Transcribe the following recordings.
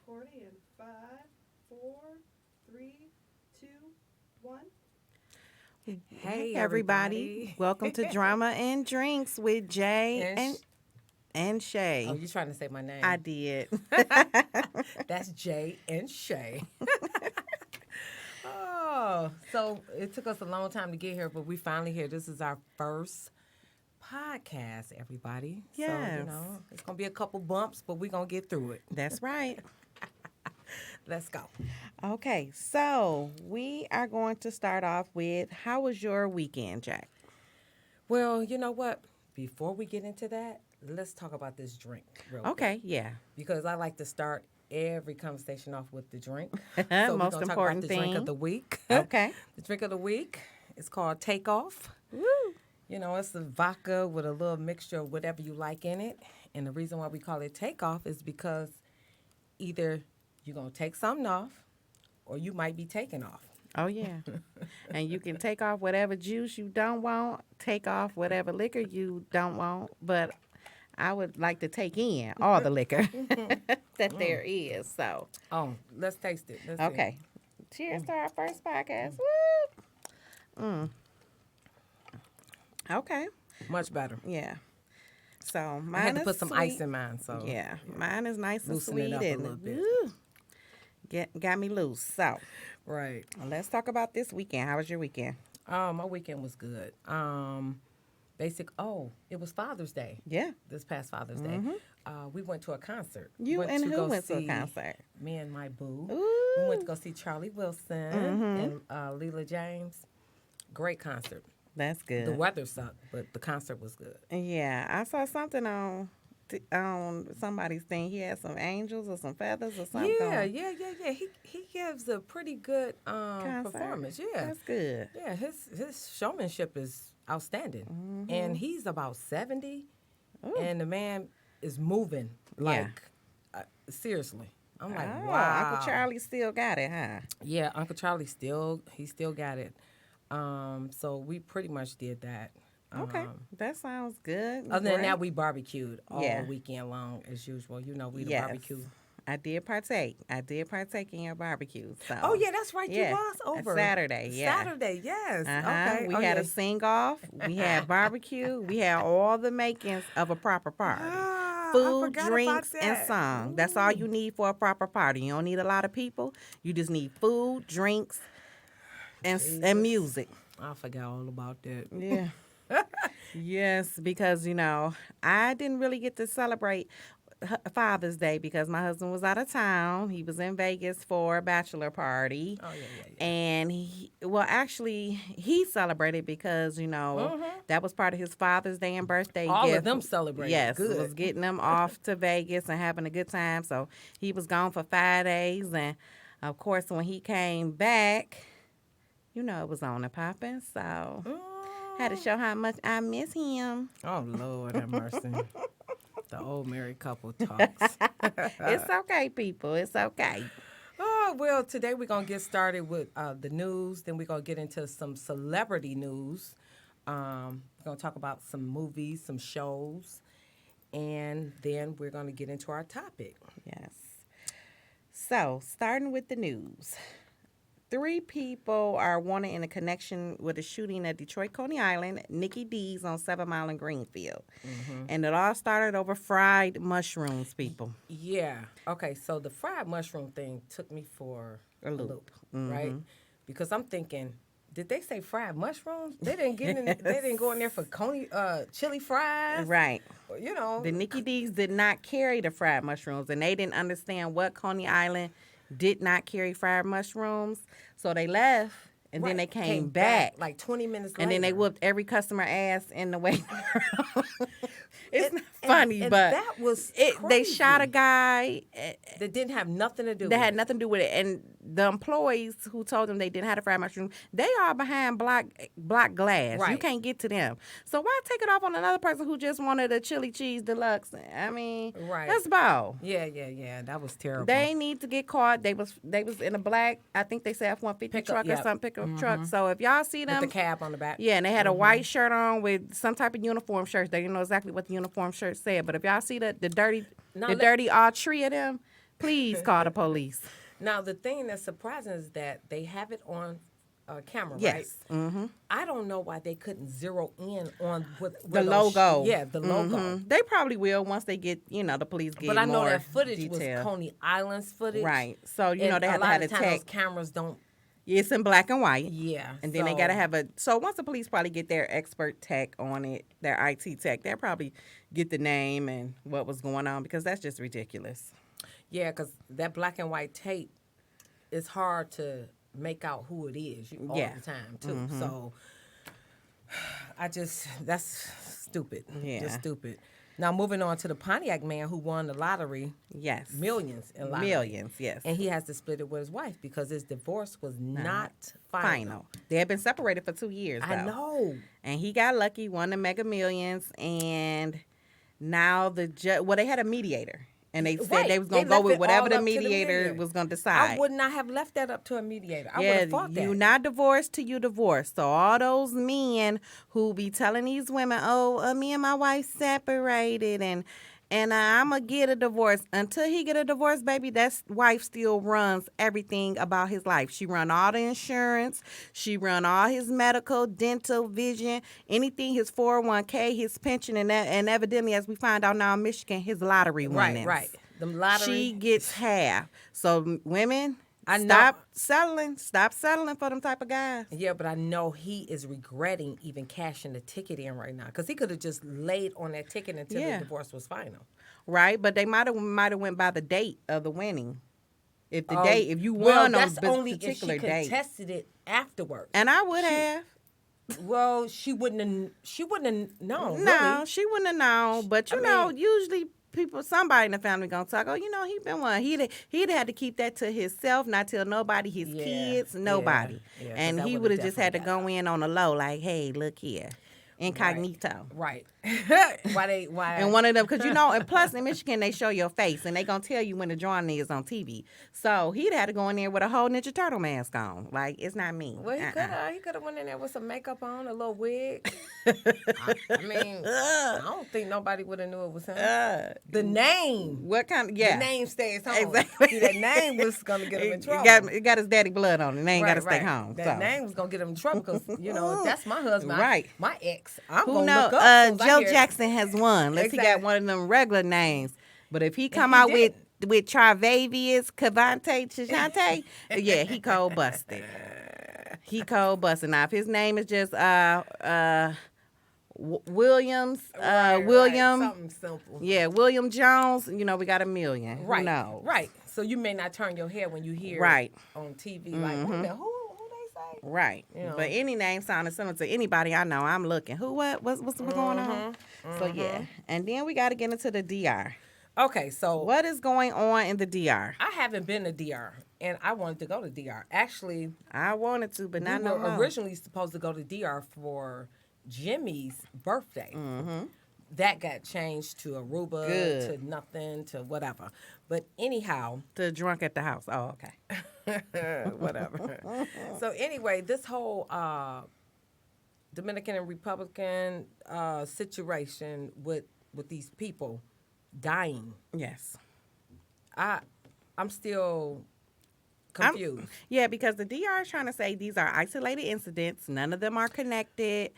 recording in 5, 4, 3, 2, 1. Hey, everybody. Welcome to Drama and Drinks with Jay and Shay. Oh, you trying to say my name? I did. That's Jay and Shay. Oh, so it took us a long time to get here, but we finally here. This is our first podcast, everybody. Yes. So, it's going to be a couple bumps, but we're going to get through it. That's right. Let's go. Okay, so we are going to start off with, how was your weekend, Jack? Well, you know what? Before we get into that, let's talk about this drink real Okay, quick. yeah. Because I like to start every conversation off with the drink. Most we're gonna important talk about the thing. drink of the week. Okay. The drink of the week is called Takeoff. Woo. It's the vodka with a little mixture of whatever you like in it. And the reason why we call it Takeoff is because either you're going to take something off or you might be taking off. Oh, yeah. And you can take off whatever juice you don't want, take off whatever liquor you don't want, but I would like to take in all the liquor that there is. So, Oh, let's taste it. Let's see. okay. Cheers to our first podcast. Woo! Okay. Much better. Yeah. So mine I had to is put some sweet. ice in mine. So Yeah, mine is nice and Loosen sweet it up a and little bit. woo, got me loose. So Right. let's talk about this weekend. How was your weekend? My weekend was good. It was Father's Day. Yeah. This past Father's Day. We went to a concert. You went and to who go went to a see concert? Me and my boo. Ooh. We went to go see Charlie Wilson and Leela James. Great concert. That's good. The weather sucked, but the concert was good. Yeah, I saw something on somebody's thing. He had some angels or some feathers or something. Yeah. He gives a pretty good performance. Yeah, That's good. yeah. His showmanship is outstanding, and he's about 70, Ooh. and the man is moving like seriously. I'm like, Oh, wow. Uncle Charlie still got it, huh? Yeah, Uncle Charlie still got it. So we pretty much did that. Okay, that sounds good. Other than Great. that, we barbecued all Yeah. weekend long as usual. We the Yes. barbecue. I did partake in your barbecue. So. Oh yeah, that's right. Yeah. You was over Saturday. Yeah. Saturday, yes. Uh-huh. Okay. We Oh, had yeah. a sing off. We had barbecue. We had all the makings of a proper party. Ah, I Food, forgot about drinks, and that. song. That's all you need for a proper party. You don't need a lot of people. You just need food, drinks, and music. I forgot all about that. Yeah. Yes, because, I didn't really get to celebrate Father's Day because my husband was out of town. He was in Vegas for a bachelor party. Oh yeah. And he celebrated because, that was part of his Father's Day and birthday All gift. of them celebrated. Yes, Good. was getting them off to Vegas and having a good time. So he was gone for 5 days. And, of course, when he came back, it was on and popping. So had to show how much I miss him. Oh Lord have mercy. The old married couple talks. It's okay, people. It's okay. Oh, well, today we're going to get started with the news. Then we're going to get into some celebrity news. We're going to talk about some movies, some shows. And then we're going to get into our topic. Yes. So, starting with the news. 3 people are wanted in a connection with a shooting at Detroit, Coney Island, Nikki D's on 7 Mile and Greenfield. And it all started over fried mushrooms, people. Yeah. Okay, so the fried mushroom thing took me for A loop. right? Because I'm thinking, did they say fried mushrooms? They didn't get in. They didn't go in there for chili fries, Right. The The Nikki D's did not carry the fried mushrooms, and they didn't understand what Coney Island did not carry fried mushrooms. So they left, and then they came back. like 20 minutes later. And then they whooped every customer ass in the waiting room. It's not And- funny, and but that was they crazy. shot a guy that didn't have nothing to do. that with had it. nothing to do with it. And the employees who told them they didn't have the fried mushroom, they are behind block glass. You Right. can't get to them. So why take it off on another person who just wanted a chili cheese deluxe? I mean, Right. that's bold. Yeah. That was terrible. They need to get caught. They was in a black, I think they said F-150 Pickup, truck or yep. something, pickup truck. So if y'all see with them, the cab on the back. yeah, and they had a white shirt on with some type of uniform shirts. They didn't know exactly what the uniform shirt said. But if y'all see the dirty No, the let- dirty all three of them, Please call the police. Now, the thing that's surprising is that they have it on camera, right? Yes. Mm-hmm. I don't know why they couldn't zero in on The where those logo. yeah, the logo. Mhm. They probably will once they get, the police get But I know more that footage detail. was Coney Island's footage. Right. So, And they have a to lot have of the times tech. those cameras don't. It's in black and white. Yeah. And then they got to have so once the police probably get their expert tech on it, their IT tech, they'll probably get the name and what was going on because that's just ridiculous. Yeah, because that black and white tape, it's hard to make out who it is all the time, too. Mm-hmm. So, that's stupid. Yeah. Just stupid. Now, moving on to the Pontiac man who won the lottery. Yes. Millions in lottery. Millions, yes. And he has to split it with his wife because his divorce was not Final. They had been separated for 2 years, though. I know. And he got lucky, won the Mega Millions, and now they had a mediator. And they said they was going to go with whatever the mediator was going to decide. I would not have left that up to a mediator. I would Yeah, have fought that. you not divorced till you divorced. So all those men who be telling these women, me and my wife separated and I'm going to get a divorce. Until he get a divorce, baby, that wife still runs everything about his life. She run all the insurance. She run all his medical, dental, vision, anything, his 401k, his pension, and evidently, as we find out now in Michigan, his lottery winnings. Right. The lottery. She gets half. So women, Stop settling for them type of guys. Yeah, but I know he is regretting even cashing the ticket in right now because he could have just laid on that ticket until the divorce was final. Right, but they might have went by the date of the winning. If you won on that's a only particular if she date, contested it afterwards. and I would have. Well, she wouldn't have known. No, really. she wouldn't have known. But usually somebody in the family gonna talk. He been one. He'd had to keep that to himself, not tell nobody, his kids, nobody. Yeah, and he would have just had to go in on the low, like, hey, look here, incognito. Right. Why? And one of them, because and plus in Michigan they show your face and they gonna tell you when the drawing is on TV. So he'd had to go in there with a whole Ninja Turtle mask on. Like, it's not me. Well, he could have went in there with some makeup on, a little wig. I don't think nobody would have knew it was him. The name. What kind? The Yeah. name stays home. Exactly. See, that name was gonna get him in trouble. It got his daddy blood on it. They ain't got to stay home. That name was gonna get him in trouble because if that's my husband, Right. my ex. I'm Who gonna know? look up. As soon as I Joe hear it. Jackson has won. Unless he got Exactly. one of them regular names. But if he come he out didn't. with Travavius, Cavante, Chishante, yeah, he cold busted. He cold busted. Now if his name is just Williams, William, something simple. yeah, William Jones, we got $1 million. Right. Who knows? Right. So you may not turn your head when you hear Right. it on TV. Like, what the, who they say? Right. But any name sounding similar to anybody I know, I'm looking. Who, what's going on? So, yeah. And then we got to get into the DR. Okay, so What is going on in the DR? I haven't been to DR, and I wanted to go to DR. Actually, I wanted to, but not we no were more. originally supposed to go to DR for Jimmy's birthday. Mm-hmm. That got changed to Aruba, Good. to nothing, to whatever. But anyhow, The drunk at the house. Oh, okay. whatever. So anyway, this whole Dominican and Republican situation with these people dying, Yes. I'm still confused. Yeah, because the DR is trying to say these are isolated incidents. None of them are connected.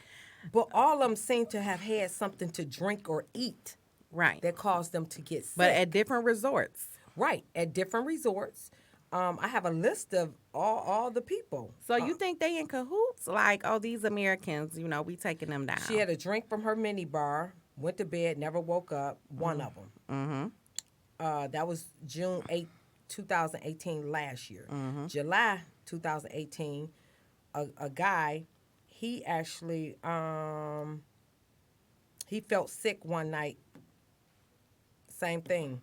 But all of them seem to have had something to drink or eat Right. that caused them to get sick. But at different resorts. Right, at different resorts. I have a list of all the people. So you think they in cahoots? Like, these Americans, we taking them down. She had a drink from her mini bar, went to bed, never woke up, one of them. Mm-hmm. That was June 8th, 2018, last year. Mm-hmm. July 2018, a guy, he actually, he felt sick one night. Same thing.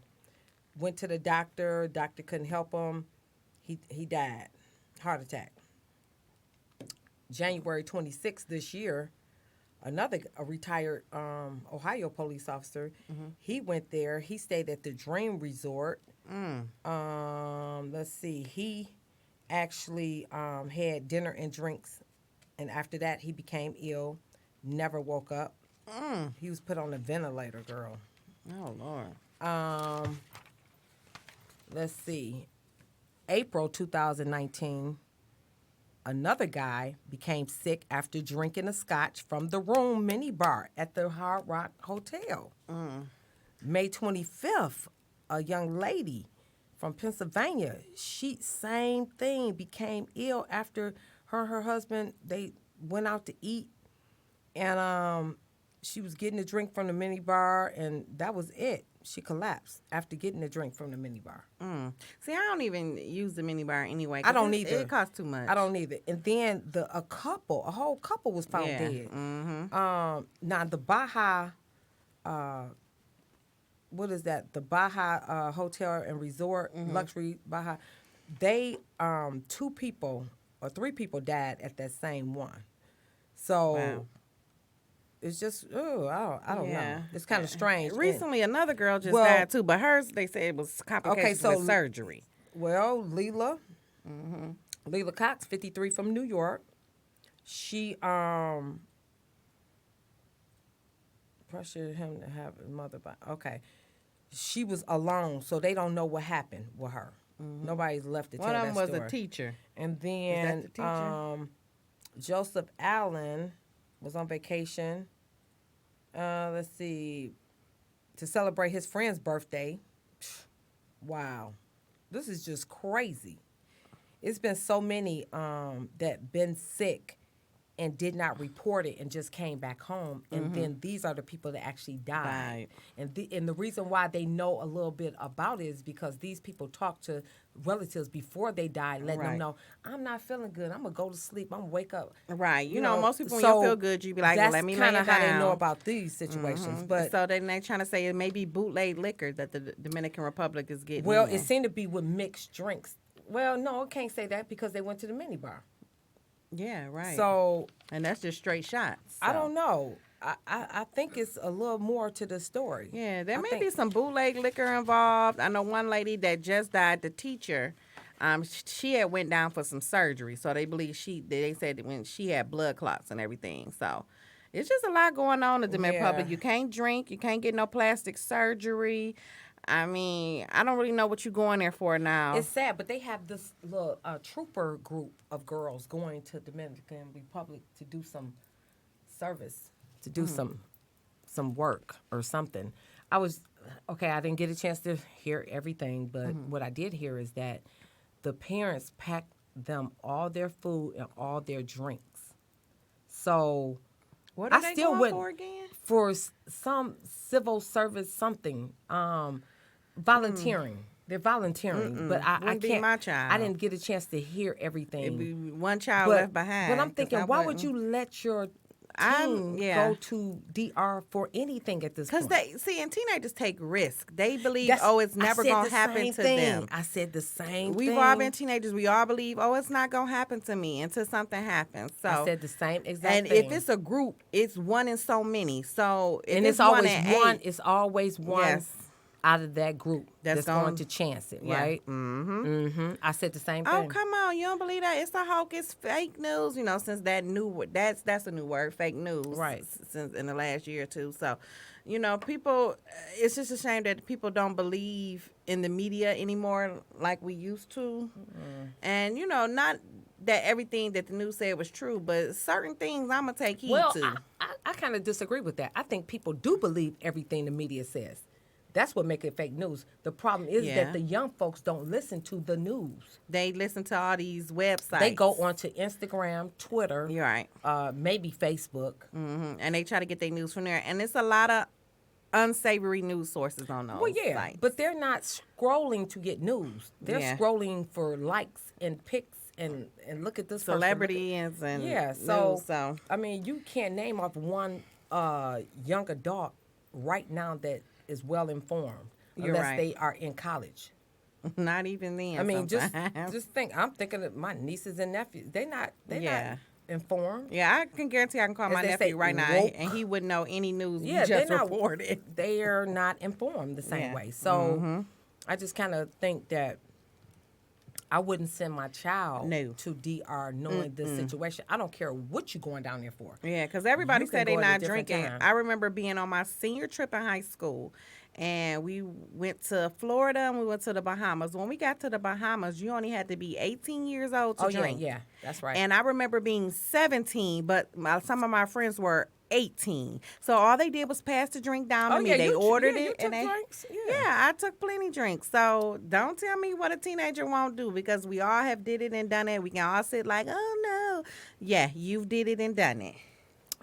Went to the doctor couldn't help him. He died. Heart attack. January 26th this year, a retired Ohio police officer, he went there. He stayed at the Dream Resort. Let's see. He actually had dinner and drinks, and after that he became ill, never woke up. He was put on a ventilator, girl. Oh, Lord. let's see, April 2019, another guy became sick after drinking a scotch from the Room minibar at the Hard Rock Hotel. May 25th, a young lady from Pennsylvania, same thing, became ill after her husband, they went out to eat, and she was getting a drink from the minibar, and that was it. She collapsed after getting a drink from the minibar. See, I don't even use the minibar anyway. I don't 'cause either. It costs too much. I don't either. And then a whole couple was found Yeah. dead. Now the Baja, what is that? The Baja Hotel and Resort, luxury Baja. They 2 people or 3 people died at that same one. So Wow. it's just I don't Yeah. know. It's kind of strange. Recently, another girl just Well- died too, but hers, they said it was complications so- with surgery. Well, Leila Cox, 53, from New York. She pressured him to have his mother by. Okay, she was alone, so they don't know what happened with her. Nobody's left to One tell of that them was story. a teacher. And the then teacher? Joseph Allen was on vacation. Let's see, to celebrate his friend's birthday. Wow, this is just crazy. It's been so many that been sick and did not report it and just came back home. And then these are the people that actually died. Right. And the reason why they know a little bit about it is because these people talk to relatives before they die, letting them Right. know, I'm not feeling good. I'm going to go to sleep. I'm going to wake up. Right. You know, most people, when so you feel good, you be like, well, let me lay That's it kind of how they know down. about these situations. But So then they trying to say it may be bootleg liquor that the Dominican Republic is getting. well, in. it seemed to be with mixed drinks. Well, no, I can't say that because they went to the minibar. Yeah, right. So and that's just straight shots. I so. don't know. I think it's a little more to the story. Yeah, there I may think- be some bootleg liquor involved. I know one lady that just died, the teacher. She had went down for some surgery, so they believe they said that when she had blood clots and everything. So it's just a lot going on in the Dominican Yeah. Republic. You can't drink, you can't get no plastic surgery. I mean, I don't really know what you're going there for now. It's sad, but they have this little trooper group of girls going to Dominican Republic to do some service, to do some work or something. I didn't get a chance to hear everything, but what I did hear is that the parents packed them all their food and all their drinks. So What are I they still going wouldn't- for again? for some civil service something, volunteering. They're volunteering, but I Wouldn't be can't. my child. I didn't get a chance to hear everything. It'd be one child but, left behind. But I'm 'cause thinking, I why would wouldn't. you let your I'm- teen yeah. go to DR for anything at this Because point? and teenagers take risks. They believe, That's- it's I never said going the to happen same to thing. them. I said the same We've thing. all been teenagers. We all believe, it's not going to happen to me until something happens. So, I said the same exact and thing. if it's a group, it's one in so many. So, if and it's one always in one. 8, It's always one Yes. out of that group That's that's going gonna- to chance it, Yeah. right? Mm-hmm. I said the same thing. Oh, come on. You don't believe that? It's a hoax. It's fake news. You know, since that's a new word, fake news. Right. Since in the last year or two. So, you know, people, it's just a shame that people don't believe in the media anymore like we used to. And, you know, not that everything that the news said was true, but certain things I'm going to take heed Well, to. I kind of disagree with that. I think people do believe everything the media says. That's what makes it fake news. The problem is Yeah. that the young folks don't listen to the news. They listen to all these websites. They go onto Instagram, Twitter, You're right. maybe Facebook. And they try to get their news from there. And it's a lot of unsavory news sources on those Well, yeah, sites. but they're not scrolling to get news. They're Yeah. scrolling for likes and pics and look at this person, look at- celebrities and Yeah, news, so I mean, you can't name off one young adult right now that is well informed You're unless right. they are in college. not even then. I mean, sometimes. just think. I'm thinking of my nieces and nephews. They're not Yeah. informed. Yeah, I can guarantee I can call As my they nephew say, right now, woke. and he wouldn't know any news Yeah, we just they're not reported. They are not informed the same Yeah. way. So I just kind of think that I wouldn't send my child No. to DR knowing this situation. I don't care what you're going down there for. Yeah, because everybody You can said they're go at a not different drinking. time. I remember being on my senior trip in high school, and we went to Florida and we went to the Bahamas. When we got to the Bahamas, you only had to be 18 years old to drink. Yeah, that's right. And I remember being 17, but some of my friends were 18. So all they did was pass the drink down to me. They ordered it. You took drinks. Yeah, I took plenty drinks. So don't tell me what a teenager won't do, because we all have did it and done it. We can all sit like, oh, no. Yeah, you've did it and done it.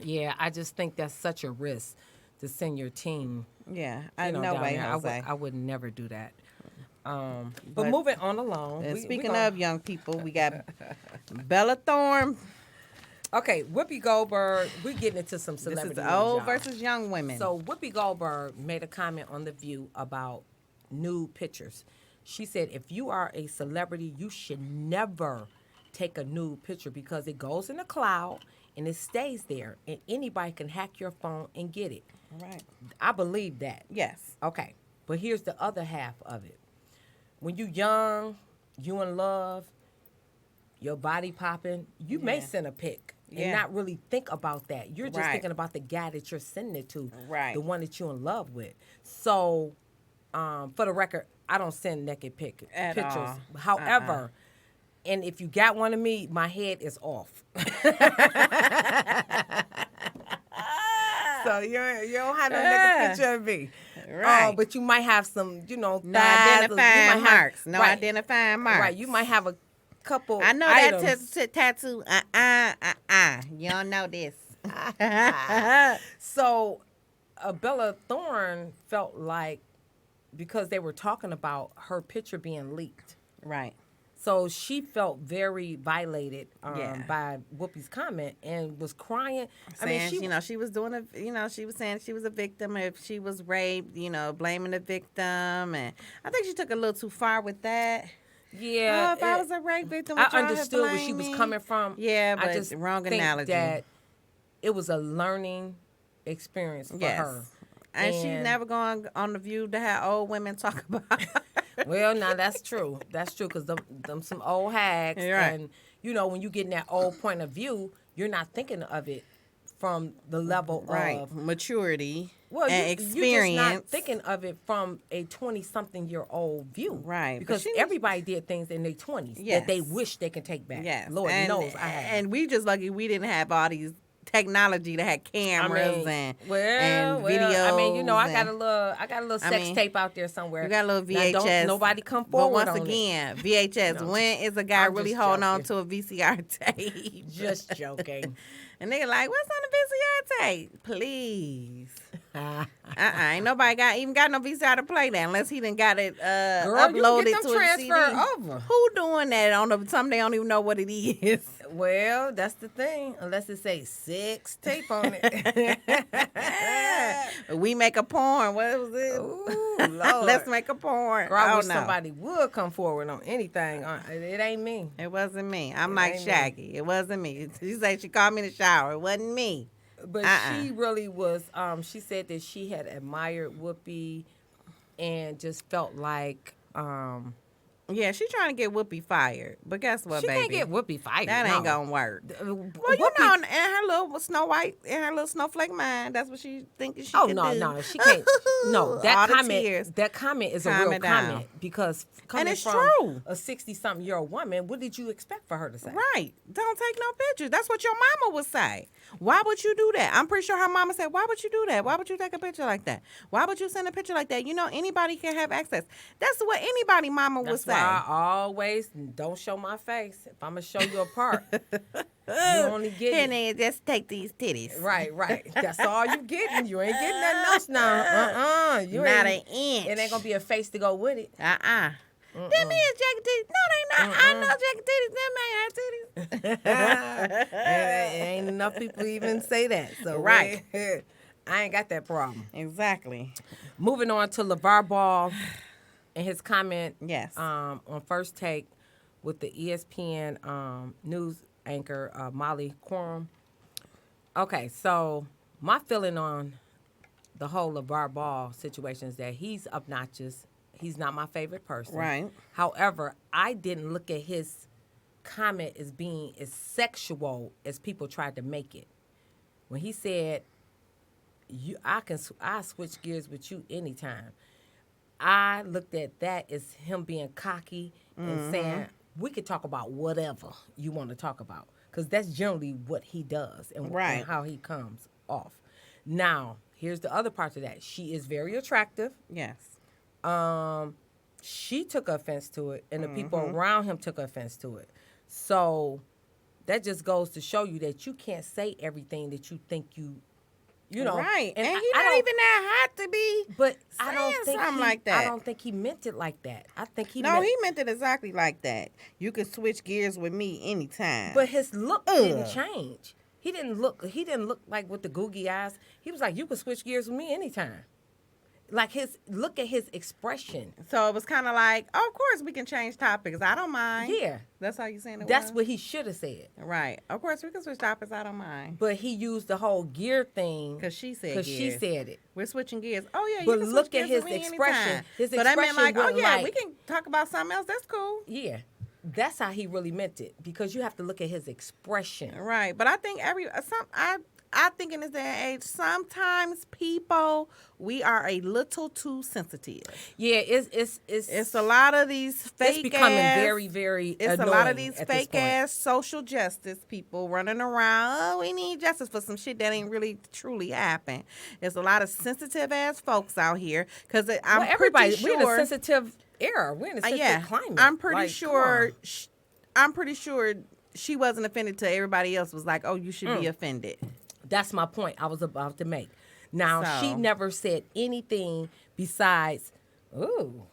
Yeah, I just think that's such a risk to send your teen. Yeah, No no way, there. Jose. I would never do that. But moving on along. And speaking of young people, we got Bella Thorne. Okay, Whoopi Goldberg. We're getting into some celebrity This is news, old y'all. versus young women. So Whoopi Goldberg made a comment on The View about nude pictures. She said, if you are a celebrity, you should never take a nude picture because it goes in the cloud and it stays there, and anybody can hack your phone and get it. Right. I believe that. Yes. Okay, but here's the other half of it. When you young, you in love, your body popping, you may send a pic and not really think about that. You're just thinking about the guy that you're sending it to, the one that you're in love with. So, for the record, I don't send naked pictures. All. However, and if you got one of me, my head is off. So you don't have no naked picture of me. Right. Oh, but you might have some, No thighs, identifying marks. No right, identifying marks. Right. You might have a couple I know items. that tattoo. You don't know this. So, Bella Thorne felt like, because they were talking about her picture being leaked. Right. So she felt very violated by Whoopi's comment and was crying. Saying, she was doing she was saying she was a victim if she was raped, blaming the victim. And I think she took a little too far with that. Yeah. If I was a rape victim, I understood where she was coming from. Yeah, but I just wrong think analogy. that it was a learning experience for her. And she's never going on The View to have old women talk about her. Well, now that's true. That's true, because them some old hags. Right. And, when you get in that old point of view, you're not thinking of it from the level of maturity and You're experience. just not thinking of it from a 20-something-year-old view. Right. Because everybody did things in their 20s that they wish they could take back. Yes. Lord knows I have. And we just lucky we didn't have all these technology that had cameras and videos. I mean, I got a little sex tape out there somewhere. You got a little VHS. Now, don't nobody come forward. But once again, VHS. When is a guy really holding on to a VCR tape? Just joking. And they're like, "What's on the VCR tape? Please." Ain't nobody got no VCR to play that unless he done got it uploaded you get them to a CD. over. Who doing that on something they don't even know what it is? Well, that's the thing. Unless it say sex tape on it. We make a porn. What was it? Ooh, Lord. Let's make a porn. Girl, I wish somebody would come forward on anything. It ain't me. It wasn't me. I'm like Shaggy. It wasn't me. She said she called me in the shower. It wasn't me. But she really was, she said that she had admired Whoopi and just felt like... yeah, she trying to get Whoopi fired. But guess what, she baby? She can't get Whoopi fired. That ain't going to work. Well, Whoopi, in her little Snow White, in her little snowflake mind, that's what she thinks she can do. No, she can't. No, that comment is a real down. comment, because coming and it's from true. A 60-something-year-old woman, what did you expect for her to say? Right. Don't take no pictures. That's what your mama would say. Why would you do that? I'm pretty sure her mama said, why would you do that? Why would you take a picture like that? Why would you send a picture like that? Anybody can have access. That's what anybody mama would say. I always don't show my face. If I'm going to show you a part, you only get and then just take these titties. Right. That's all you getting. You ain't getting nothing else now. You not an inch. It ain't going to be a face to go with it. Them is jacket titties. No, they not. I know jacket titties. Them ain't her titties. Ain't enough people even say that. So right. I ain't got that problem. Exactly. Moving on to LeVar Ball and his comment on First Take with the ESPN news anchor, Molly Quorum. Okay, so my feeling on the whole LeVar Ball situation is that he's obnoxious. He's not my favorite person. Right. However, I didn't look at his comment as being as sexual as people tried to make it. When he said, I switch gears with you anytime. I looked at that as him being cocky and saying we could talk about whatever you want to talk about, because that's generally what he does and Right. how he comes off. Now, here's the other part to that. She is very attractive. Yes. She took offense to it, and the people around him took offense to it. So that just goes to show you that you can't say everything that you think you know. Right. And I he's not don't- even that hot to be. But I saying don't think something like that. I don't think he meant it like that. I think he No, meant, he meant it exactly like that. You can switch gears with me anytime. but his look didn't Ugh. change. He didn't look like with the googie eyes. He was like, you could switch gears with me anytime. Like look at his expression. So it was kind of like, oh, of course we can change topics. I don't mind. Yeah. That's how you saying it That's was? what he should have said. Right. Of course we can switch topics. I don't mind. But he used the whole gear thing Because she said because she gears. said it. We're switching gears. Oh, yeah, you But can switch look at gears with his me expression. anytime. His so that meant expression like, oh, wasn't yeah, like- we can talk about something else. That's cool. Yeah. That's how he really meant it, because you have to look at his expression. Right. But I think I think in this day and age, sometimes people, we are a little too sensitive. Yeah, it's It's a lot of these fake it's becoming ass, very, very It's a lot annoying of these at this fake point. ass social justice people running around. Oh, we need justice for some shit that ain't really truly happened. There's a lot of sensitive ass folks out here because I'm Well, everybody, pretty we're in sure. a sensitive era. We're in a sensitive Yeah, climate. I'm pretty Like, sure. come on. I'm pretty sure she wasn't offended till everybody else was like, "Oh, you should Mm. be offended." That's my point I was about to make. Now, she So- never said anything besides, ooh,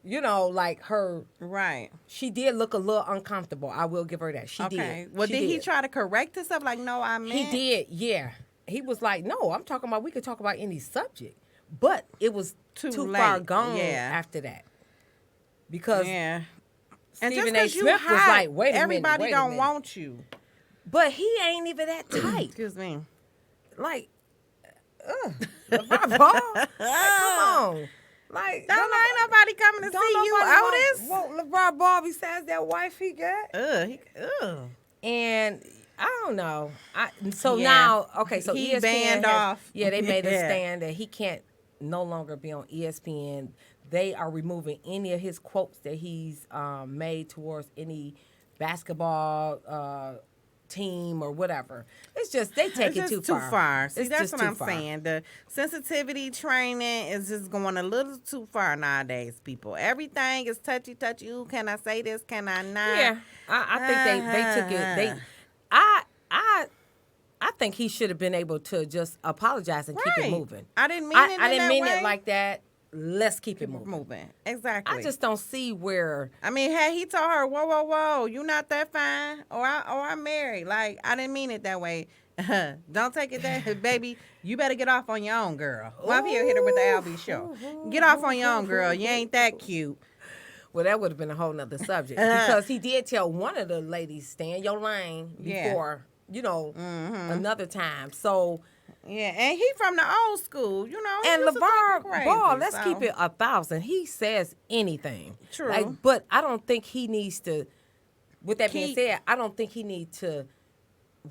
like her. Right. She did look a little uncomfortable. I will give her that. She did. Okay. Well, She did he try to correct himself? Like, no, I meant. He did, yeah. He was like, no, I'm talking about, we could talk about any subject. But it was too far late, gone yeah. after that. Because Yeah. And just Stephen A. because you Smith was hot, like, wait a minute, everybody wait a don't minute. want you. But he ain't even that tight. Excuse me. Like, LeVar Ball, like, come on. Like, Don't ain't nobody coming to see you, Otis. Want LeVar Ball besides that wife he got? Ugh. And I don't know. So Yeah. now, okay, so He ESPN banned has- off. Yeah, they made a Yeah. stand that he can't no longer be on ESPN. They are removing any of his quotes that he's made towards any basketball team or whatever. It's just they take It's it just too far. See, It's that's just what too I'm far. saying. The sensitivity training is just going a little too far nowadays, people. Everything is touchy. Ooh, can I say this? Can I not? Yeah, I think they took it. They, I think he should have been able to just apologize and keep it Right. moving. I didn't mean it. I in didn't that mean way. it like that. Let's keep it moving. moving. Exactly. I just don't see where. I mean, had he told her, whoa, you not that fine, or I'm married. Like, I didn't mean it that way. Don't take it that, baby. You better get off on your own, girl. Well, I'm here hit her with the Albie show. Get off on your own, girl. You ain't that cute. Well, that would have been a whole nother subject because he did tell one of the ladies, stay in your lane Yeah. before, another time. So, Yeah, and he from the old school, he and used to talk LeVar crazy, Ball, let's so. keep it 1,000. He says anything. True. But I don't think he needs to, with that being Keep- said, I don't think he needs to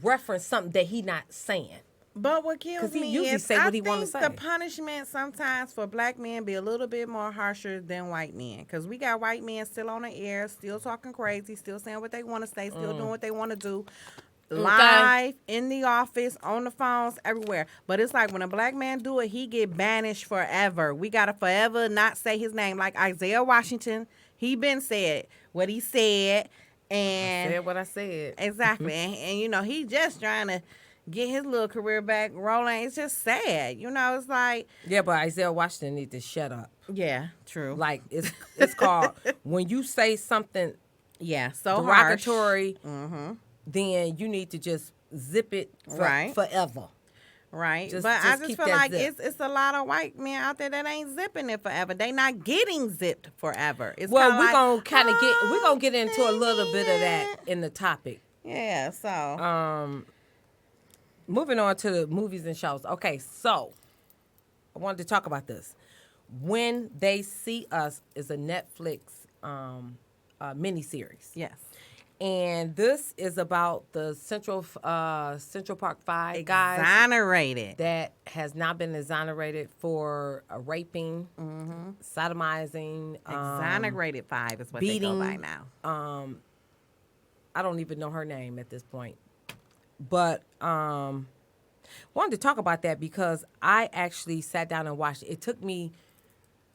reference something that he not saying. But what kills 'Cause he me usually is say I what he wanna think say. the punishment sometimes for black men be a little bit more harsher than white men. Because we got white men still on the air, still talking crazy, still saying what they want to say, still doing what they want to do. Live, in the office, on the phones, everywhere. But it's like when a black man do it, he get banished forever. We got to forever not say his name. Like Isaiah Washington, he been said what he said. And Said what I said. exactly. And he just trying to get his little career back rolling. It's just sad. It's like, Yeah, but Isaiah Washington need to shut up. yeah, true. Like it's called when you say something yeah, so derogatory, Mm-hmm. then you need to just zip it Right. forever. Right. Just- but I just just keep feel that like zip. it's a lot of white men out there that ain't zipping it forever. They not getting zipped forever. It's Well, kinda we're like, gonna kind of "Oh, we're gonna get into a little bit of that in the topic. Yeah, so Moving on to the movies and shows. Okay, so I wanted to talk about this. When They See Us is a Netflix miniseries. yes. And this is about the Central Park 5 guys Exonerated. that has now been exonerated for raping, sodomizing, Exonerated 5 is what beating, they go by now. I don't even know her name at this point. But wanted to talk about that because I actually sat down and watched it. It took me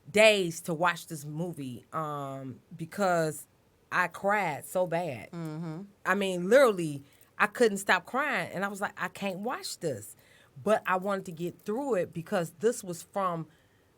days to watch this movie because I cried so bad. I mean, literally, I couldn't stop crying. And I was like, I can't watch this. But I wanted to get through it because this was from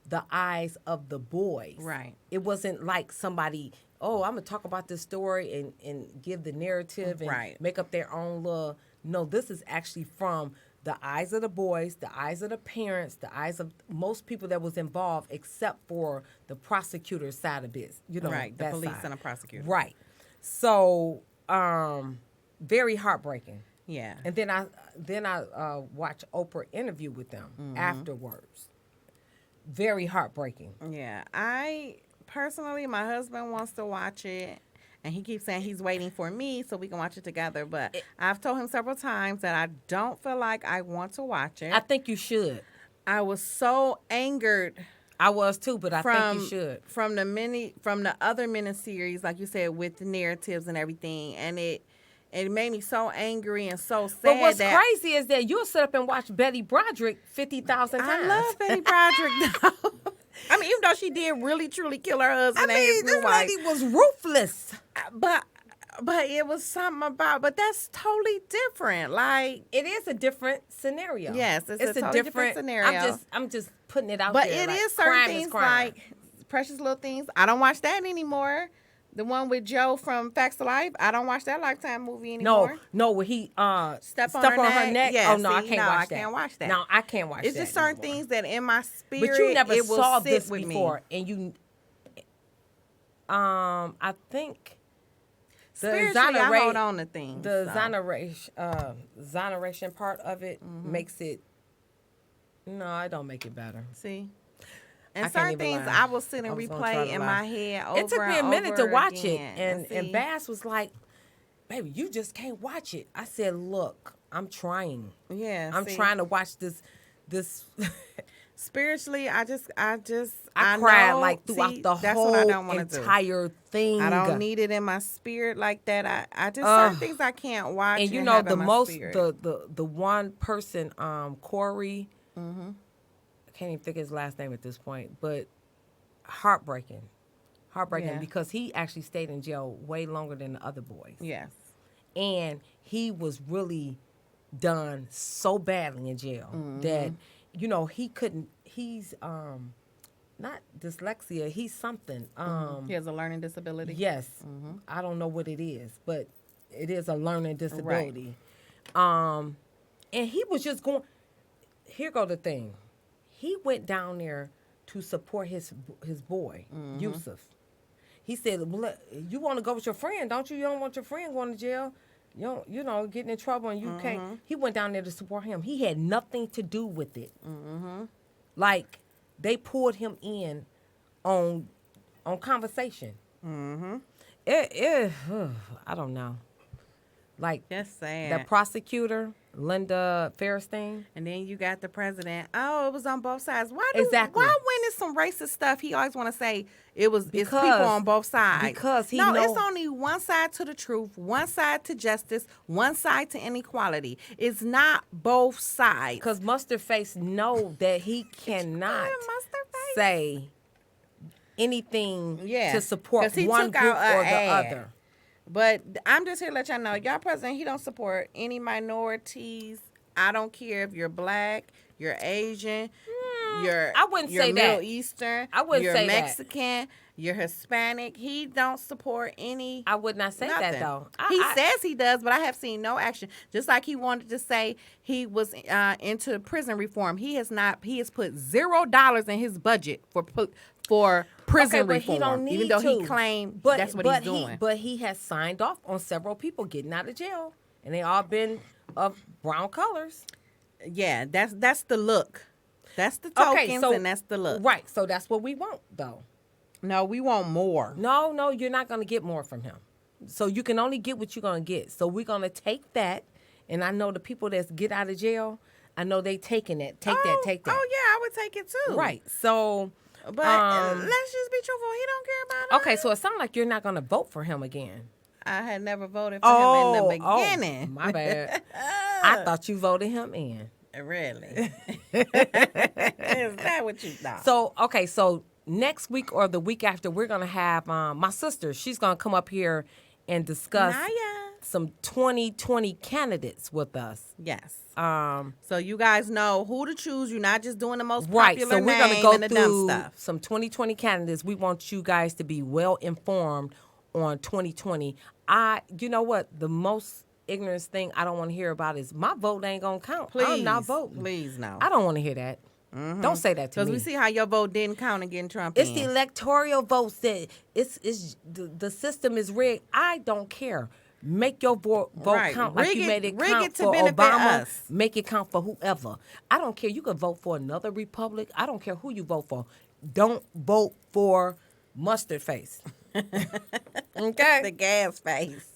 the eyes of the boys. Right. It wasn't like somebody, oh, I'm going to talk about this story and give the narrative and make up their own little. No, this is actually from the eyes of the boys, the eyes of the parents, the eyes of most people that was involved, except for the prosecutor side of it. You know, right, the police side. and the prosecutor. Right. So, very heartbreaking. Yeah. And then I watched Oprah interview with them afterwards. Very heartbreaking. Yeah. I personally, my husband wants to watch it. And he keeps saying he's waiting for me so we can watch it together. But I've told him several times that I don't feel like I want to watch it. I think you should. I was so angered. I was too, but I think you should. From the other miniseries, like you said, with the narratives and everything. And it made me so angry and so sad. But what's crazy is that you'll sit up and watch Betty Broderick 50,000 times. I love Betty Broderick, though. I mean, even though she did really, truly kill her husband and his this wife. lady was ruthless. But it was something about, but that's totally different. Like, it is a different scenario. Yes, it's a totally different scenario. I'm just putting it out but there. But it like, is certain things like Precious Little Things. I don't watch that anymore. The one with Joe from Facts of Life. I don't watch that Lifetime movie anymore. No, where he step on her neck. Yeah, oh no, see, I can't watch that. I can't watch that. No, I can't watch that. It's just certain things that in my spirit. But you never saw this with before, me. and you. I think. Spiritually, I hold on to things. The exoneration part of it makes it. No, I don't make it better. See. And certain things I will sit and replay in my head over and over. It took me a minute to watch it, again. and Bass was like, "Baby, you just can't watch it." I said, "Look, I'm trying. Yeah, I'm trying to watch this." Spiritually, I cried know, like throughout the that's whole what I don't entire thing. I don't need it in my spirit like that. I just certain things I can't watch. And you know the most spirit. the one person, Corey. I can't even think of his last name at this point, but heartbreaking because he actually stayed in jail way longer than the other boys. Yes, and he was really done so badly in jail that he couldn't. He's not dyslexia. He's something. He has a learning disability. Yes, I don't know what it is, but it is a learning disability. Right. And he was just going. Here go the thing. He went down there to support his boy, Yusuf. He said, well, you want to go with your friend, don't you? You don't want your friend going to jail. You know, getting in trouble and you can't. He went down there to support him. He had nothing to do with it. Like, they pulled him in on conversation. I don't know. Like, that's sad. The prosecutor, Linda Fairstein. And then you got the president. Oh, it was on both sides. Why when it's some racist stuff, he always want to say it's people on both sides. Because it's only one side to the truth, one side to justice, one side to inequality. It's not both sides. Because Mustard Face know that he cannot say anything to support one group or the other. But I'm just here to let y'all know, y'all president, he don't support any minorities. I don't care if you're black, you're Asian, you're Middle Eastern, you're Mexican, you're Hispanic. He don't support any. I would not say that though. He says he does, but I have seen no action. Just like he wanted to say he was into prison reform. He has not. He has put $0 in his budget for prison reform. He don't need even though he claimed that's what he's doing. But he has signed off on several people getting out of jail, and they all been of brown colors. Yeah, that's the look. That's the tokens, and that's the look. Right. So that's what we want, though. No, we want more. No, you're not going to get more from him. So you can only get what you're going to get. So we're going to take that. And I know the people that get out of jail, I know they taking that. Take that. Oh, yeah, I would take it too. Right. So. But let's just be truthful. He don't care about us. Okay, so it sounds like you're not going to vote for him again. I had never voted for him in the beginning. My bad. I thought you voted him in. Really? Is that what you thought? So next week or the week after, we're going to have my sister. She's going to come up here and discuss some 2020 candidates with us. Yes. So you guys know who to choose. You're not just doing the most popular right. So we're name going and to the go dumb through stuff. some 2020 candidates. We want you guys to be well informed on 2020. You know what? The most ignorant thing I don't want to hear about is my vote ain't going to count. Please. I'm not voting. Please, no. I don't want to hear that. Mm-hmm. Don't say that to me. Because we see how your vote didn't count and getting Trump It's in. the electoral votes that the system is rigged. I don't care. Make your vote count like you made it count for Obama. Us. Make it count for whoever. I don't care. You can vote for another republic. I don't care who you vote for. Don't vote for mustard face. Okay? The gas face.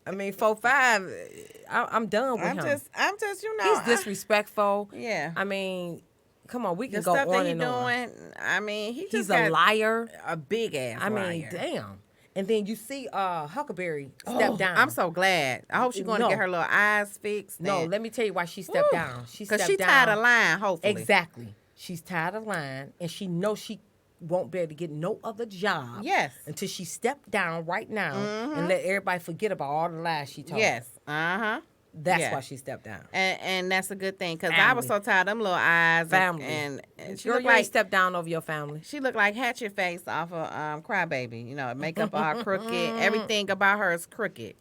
I mean, 4-5, I'm done with him. I'm just, you know. He's disrespectful. Yeah. I mean, come on, we can the go stuff on that he and on. doing, I mean, He's a liar. A big ass liar. I mean, damn. And then you see Huckleberry step down. I'm so glad. I hope she's going to get her little eyes fixed. No, let me tell you why she stepped down. Because she tired of lying, hopefully. Exactly. She's tired of lying, and she knows she won't be able to get no other job. Yes. Until she stepped down right now and let everybody forget about all the lies she told. Yes. Uh-huh. That's why she stepped down. And that's a good thing, because I was so tired of them little eyes. Family. And she Girl, looked you ain't stepped down over your family. She looked like Hatchet Face off of Crybaby. You know, makeup all crooked. Everything about her is crooked.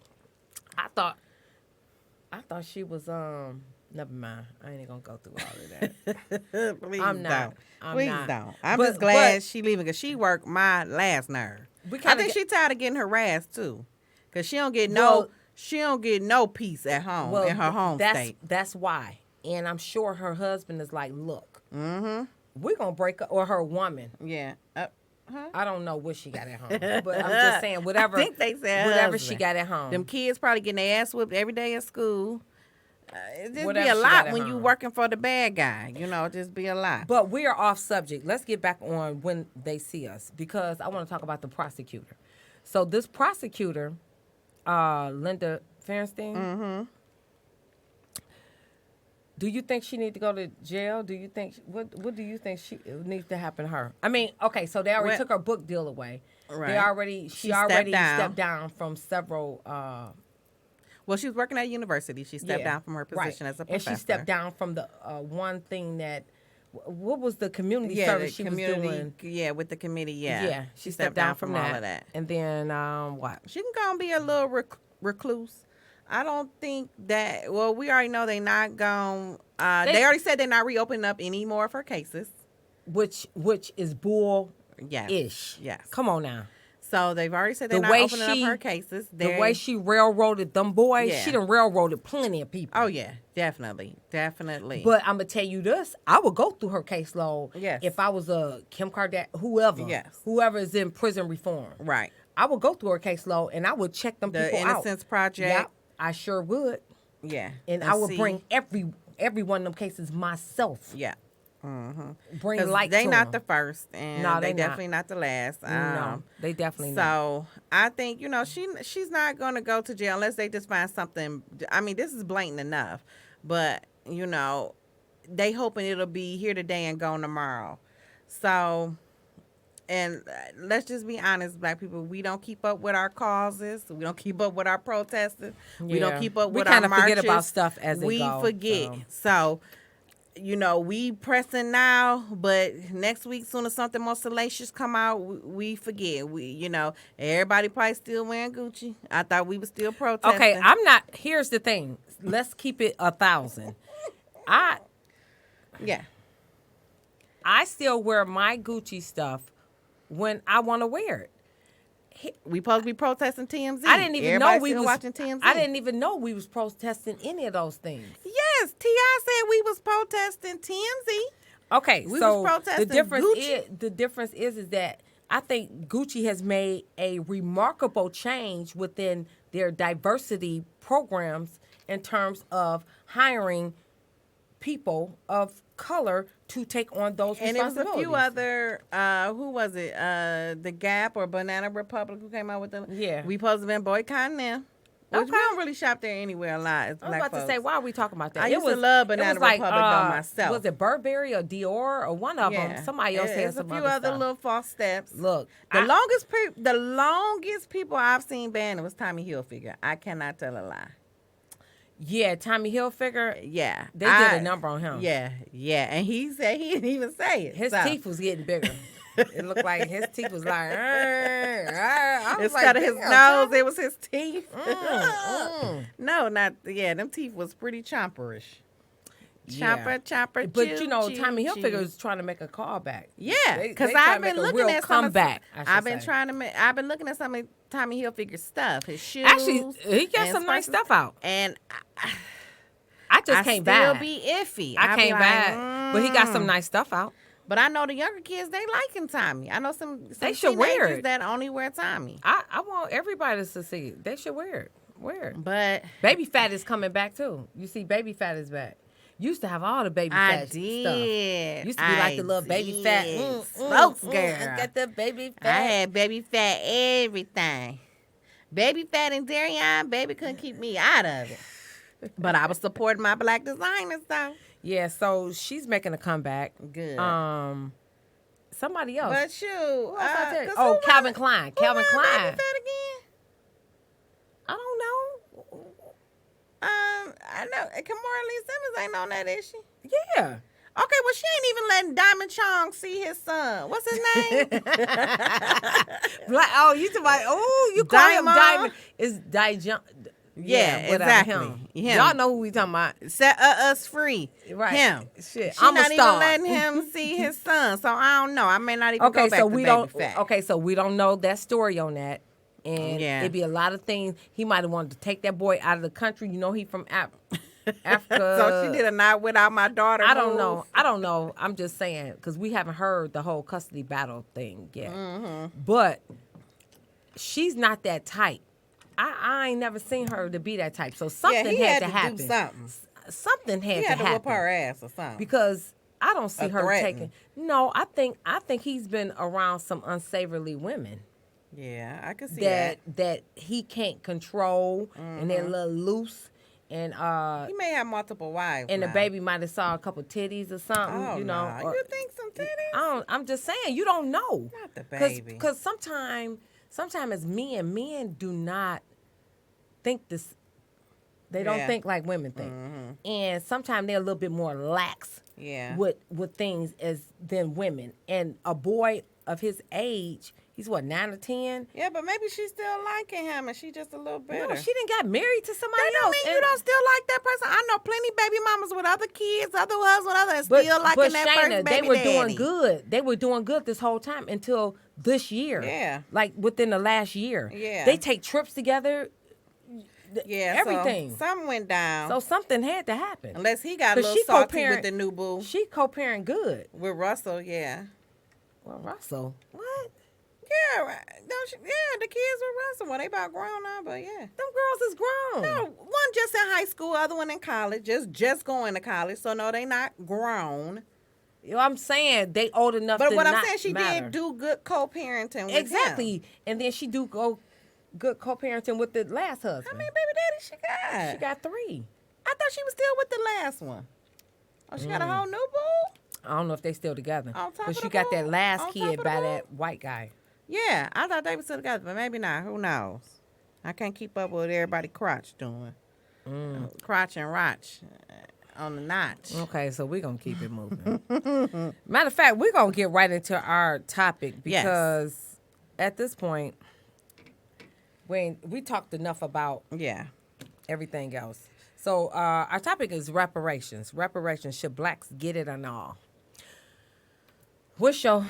I thought she was never mind. I ain't gonna go through all of that. Please I'm not. Please don't. I'm just glad she leaving, because she worked my last nerve. I think she tired of getting harassed too, because she don't get no peace at home in her home state. That's why. And I'm sure her husband is like, look, we're gonna break up, or her woman. Yeah. I don't know what she got at home, but I'm just saying whatever. I think they said whatever husband. she got at home. Them kids probably getting their ass whipped every day at school. It just Whatever be a she lot got at when you home. working for the bad guy. You know, just be a lot. But we are off subject. Let's get back on when they see us, because I want to talk about the prosecutor. So this prosecutor, Linda Feinstein, do you think she need to go to jail? Do you think what do you think she needs to happen to her? I mean, okay, so they already took her book deal away. Right. She already stepped down from several. Well, she was working at a university. She stepped down from her position as a professor. And she stepped down from the one thing that, what was the community service she was doing? Yeah, with the committee, Yeah, she stepped down from all of that. And then what? She can go and be a little recluse. I don't think that, well, we already know they not going, they already said they're not reopening up any more of her cases. Which is bull-ish. Yes. Come on now. So they've already said they're not opening up her cases. The way she railroaded them boys, she done railroaded plenty of people. Oh, yeah, definitely. But I'm going to tell you this, I would go through her caseload if I was a Kim Kardashian, whoever. Yes. Whoever is in prison reform. Right. I would go through her caseload and I would check them people out. The Innocence Project. Yep, I sure would. Yeah. And I would bring every one of them cases myself. Yeah. Bring light to they them. not the first, and No, they they definitely not the last. No, they definitely not. So I think, you know, she's not going to go to jail unless they just find something. I mean, this is blatant enough, but you know, they hoping it'll be here today and gone tomorrow. So, and let's just be honest, Black people, we don't keep up with our causes. We don't keep up with our protesting. We don't keep up with our marches. We kind of forget about stuff as they go. We forget. So you know, we pressing now, but next week, soon as something more salacious come out, we forget. You know, everybody probably still wearing Gucci. I thought we were still protesting. Okay, I'm not. Here's the thing. Let's keep it 1,000. I still wear my Gucci stuff when I want to wear it. We supposed to be protesting TMZ. I didn't even know we was watching TMZ. I didn't even know we was protesting any of those things. Yes, T.I. said we was protesting TMZ. Okay, we so was protesting the difference Gucci. is that I think Gucci has made a remarkable change within their diversity programs in terms of hiring people of color to take on those And it was a responsibilities. few other, who was it? The Gap or Banana Republic who came out with them. Yeah. We supposed to been boycotting them. Which Okay. we don't really shop there anywhere a lot. As I was black about folks. to say, why are we talking about that? I used to love it Banana was like, Republic though myself. Was it Burberry or Dior or one of them? Somebody else had There's some a few other other stuff. little false steps. Look, The longest people I've seen banned was Tommy Hilfiger. I cannot tell a lie. Yeah, Tommy Hilfiger. Yeah, They did a number on him. Yeah, and he said he didn't even say it. His so. teeth was getting bigger. It looked like his teeth was like, I was Instead of his "Damn, nose, Tommy." it was his teeth. No, not them teeth was pretty chomperish. Yeah. Chomper. But chew, you know, chew, Tommy chew. Hilfiger is trying to make a callback. Yeah, They because trying I've to make been a looking real at some comeback. I've been I've been looking at some of Tommy Hilfiger stuff. His shoes. Actually, he got and some nice spices, stuff out. and I just I can't still buy. be iffy. I be can't like, buy. But he got some nice stuff out. But I know the younger kids, they liking Tommy. I know some They should wear teenagers it. that only wear Tommy. I want everybody to see it. They should wear it. Wear it. But Baby Fat is coming back too. You see, Baby Fat is back. Used to have all the Baby I Fat did. stuff. Used to be like the little Baby Fat. did. Spokesgirl. I got the Baby I Fat. had Baby Fat everything. Baby Fat and Darion, baby couldn't keep me out of it. But I was supporting my black designers though. Yeah, so she's making a comeback. Good. Somebody else. But shoot. Who else I tell you? 'cause Oh, who Calvin was- Klein. who Calvin was Klein. Baby Fat again? I don't know. I know Kimora Lee Simmons ain't on that, is she? Yeah. Okay, well, she ain't even letting Diamond Chong see his son. What's his name? Oh, you talking about, you call him Diamond? Diamond. It's Dijon. Yeah, whatever, exactly. Him. Him. Y'all know who we talking about. Set us free. Right. Him. Shit. She I'm not a star. even letting him see his son, so I don't know. I may not even Okay, go back so to we Baby don't. Fat. Okay, so we don't know that story on that, and Yeah. it'd be a lot of things. He might have wanted to take that boy out of the country. You know, he from Africa. So she did a not without my daughter. I don't move. know. I don't know. I'm just saying because we haven't heard the whole custody battle thing yet. Mm-hmm. But she's not that type. I ain't never seen her to be that type. So something he had to do happen. something. Something had He to had to happen. whoop her ass or something. Because I don't see Or her threaten. taking. No, I think he's been around some unsavory women Yeah, I can see that. that he can't control and they're a little loose and He may have multiple wives. and the now. baby might have saw a couple titties or something, Oh, you know. no. or- You think some titties? I'm just saying you don't know. Not the baby. Because sometimes as men do not think this. They don't Yeah. think like women think, and sometimes they're a little bit more lax Yeah. with things than women. And a boy of his age, he's what 9 or 10. Yeah, but maybe she's still liking him and she just a little bitter. No, she didn't got married to somebody That don't else. mean you And- don't still like that person. I know plenty baby mamas with other kids, other husbands, other and But, still liking but that Shayna, first baby they were daddy. doing good. They were doing good this whole time until this year. Yeah. Like within the last year. Yeah. They take trips together. Yeah, everything. So something went down. So something had to happen. Unless he got a 'Cause little she salty with co-parent- the new boo. She co-parent good. With Russell, yeah. Well, Russell. What? Yeah, right. Don't she, yeah, the kids with Russell. Well, they about grown now, but yeah. Them girls is grown. No, one just in high school, other one in college, just going to college. So no, they not grown. You know what I'm saying? They old enough But to what I'm not saying, she matter. did do good co-parenting with Exactly. him. And then she do go good co-parenting with the last husband. How many baby daddies she got? She got 3. I thought she was still with the last one. Oh, she got a whole new boo? I don't know if they still together. On top But of she the got that boo? last On top kid of by the boo? that white guy. Yeah, I thought they were still together, but maybe not. Who knows? I can't keep up with what everybody crotch doing. Crotch and rotch on the notch. Okay, so we're going to keep it moving. Matter of fact, we're going to get right into our topic because at this point, we talked enough about Yeah. everything else. So our topic is reparations. Reparations, should blacks get it or not? What's your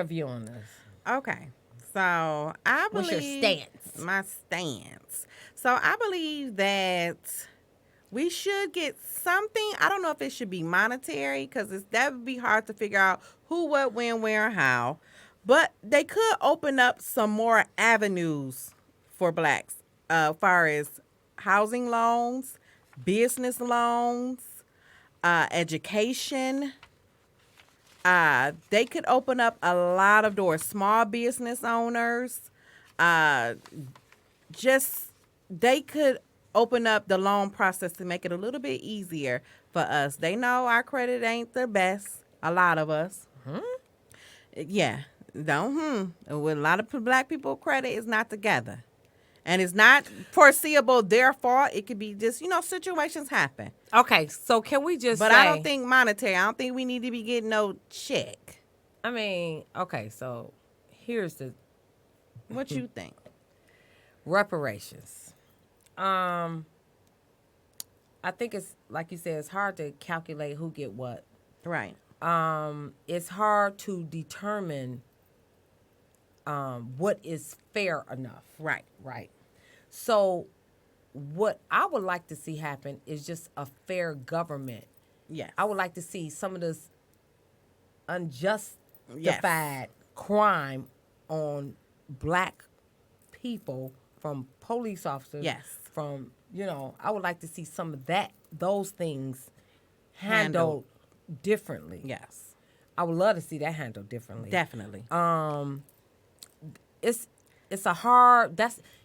view on this? Okay. So I believe What's your stance? My stance. So I believe that we should get something. I don't know if it should be monetary because that would be hard to figure out who, what, when, where, and how. But they could open up some more avenues for blacks, far as housing loans, business loans, education. They could open up a lot of doors. Small business owners, uh, just they could open up the loan process to make it a little bit easier for us. They know our credit ain't the best. A lot of us. Yeah. Don't. With a lot of black people, credit is not together. And it's not foreseeable their fault. It could be just, situations happen. Okay, so can we just But say, I don't think monetary. I don't think we need to be getting no check. I mean, okay, so here's the What you think? reparations. I think it's like you said, it's hard to calculate who get what. Right. It's hard to determine what is fair enough. Right. Right. So what I would like to see happen is just a fair government. Yes. I would like to see some of this unjustified Yes. crime on black people from police officers. Yes. From, I would like to see some of those things handled differently. Yes. I would love to see that handled differently. Definitely. It's a hard,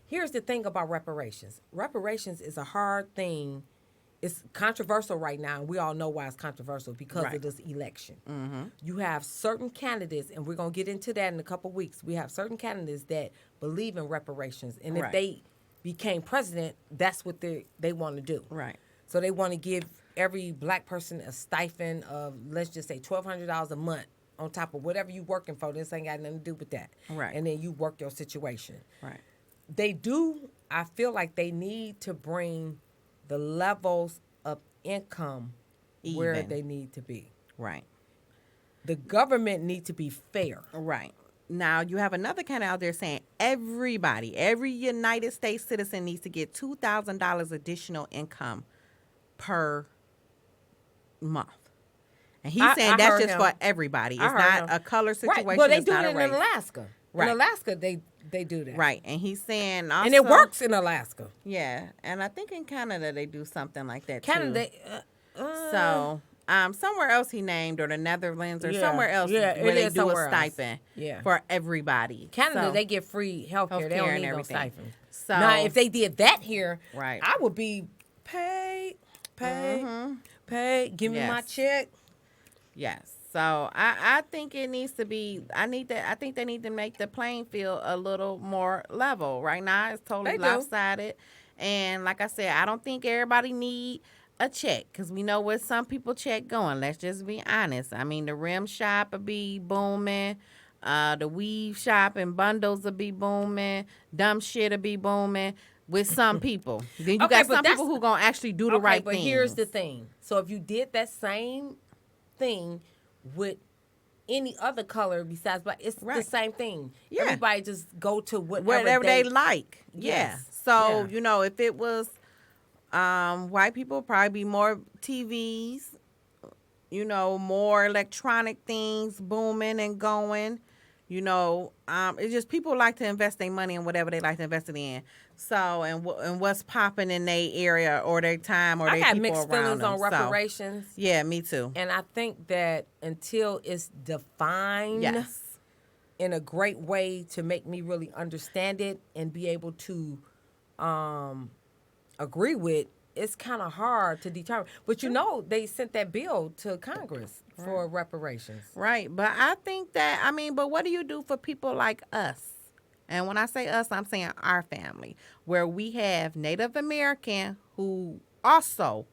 here's the thing about reparations. Reparations is a hard thing. It's controversial right now, and we all know why it's controversial because Right. of this election. Mm-hmm. You have certain candidates, and we're going to get into that in a couple weeks. We have certain candidates that believe in reparations, and if Right. they became president, that's what they want to do. Right. So they want to give every black person a stipend of, let's just say, $1,200 a month on top of whatever you working for. This ain't got nothing to do with that. Right. And then you work your situation. Right. They do, I feel like they need to bring the levels of income where Even. they need to be. Right. The government need to be fair. Right. Now, you have another candidate out there saying every United States citizen needs to get $2,000 additional income per month. And he's saying I that's heard just him. for everybody. I It's heard not him. a color situation. Right. Well, they it's do not it a in race. Alaska. Right. In Alaska, they do that. Right. And he's saying also, And it works in Alaska. Yeah. And I think in Canada they do something like that Canada. too. So somewhere else he named, or the Netherlands, or Yeah. somewhere else Yeah, where it they is do a somewhere else. stipend Yeah. for everybody. Canada, So- they get free health care. They Healthcare don't and need no everything. stipend. So Now, if they did that here, Right. I would be paid. Give me my Yes. check. Yes. So I think it needs to be. I think they need to make the playing field a little more level. Right now, it's totally They do. lopsided. And like I said, I don't think everybody need a check, because we know where some people check going. Let's just be honest. I mean, the rim shop will be booming. The weave shop and bundles will be booming. Dumb shit will be booming with some people. Then you Okay, got but some that's- people who gonna actually do the Okay, right but thing. here's the thing. So if you did that same thing with any other color besides black, it's Right. the same thing. Yeah. Everybody just go to whatever they like. Yeah. Yes. So, Yeah. if it was white people, probably be more TVs, more electronic things booming and going. It's just people like to invest their money in whatever they like to invest it in. So, and what's popping in their area or their time or I their got people mixed around feelings them. on So, reparations. yeah, me too. And I think that until it's defined Yes. in a great way to make me really understand it and be able to agree with, it's kind of hard to determine. But they sent that bill to Congress for reparations. Right. But I think that, but what do you do for people like us? And when I say us, I'm saying our family, where we have Native American who also,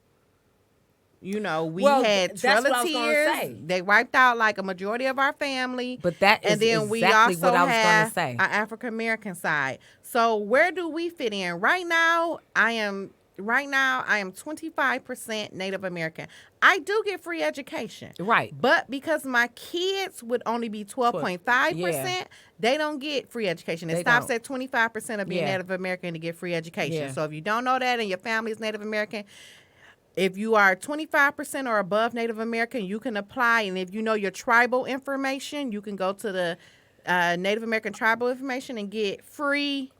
we Well, had that's what I was gonna Trelatiers. say. They wiped out like a majority of our family. But that is And then we exactly also what I was going have to say. our African American side. So where do we fit in? Right now, I am 25% Native American. I do get free education. Right. But because my kids would only be 12.5%, Yeah. they don't get free education. It They stops don't. at 25% of being Yeah. Native American to get free education. Yeah. So if you don't know that and your family is Native American, if you are 25% or above Native American, you can apply. And if you know your tribal information, you can go to the Native American tribal information and get free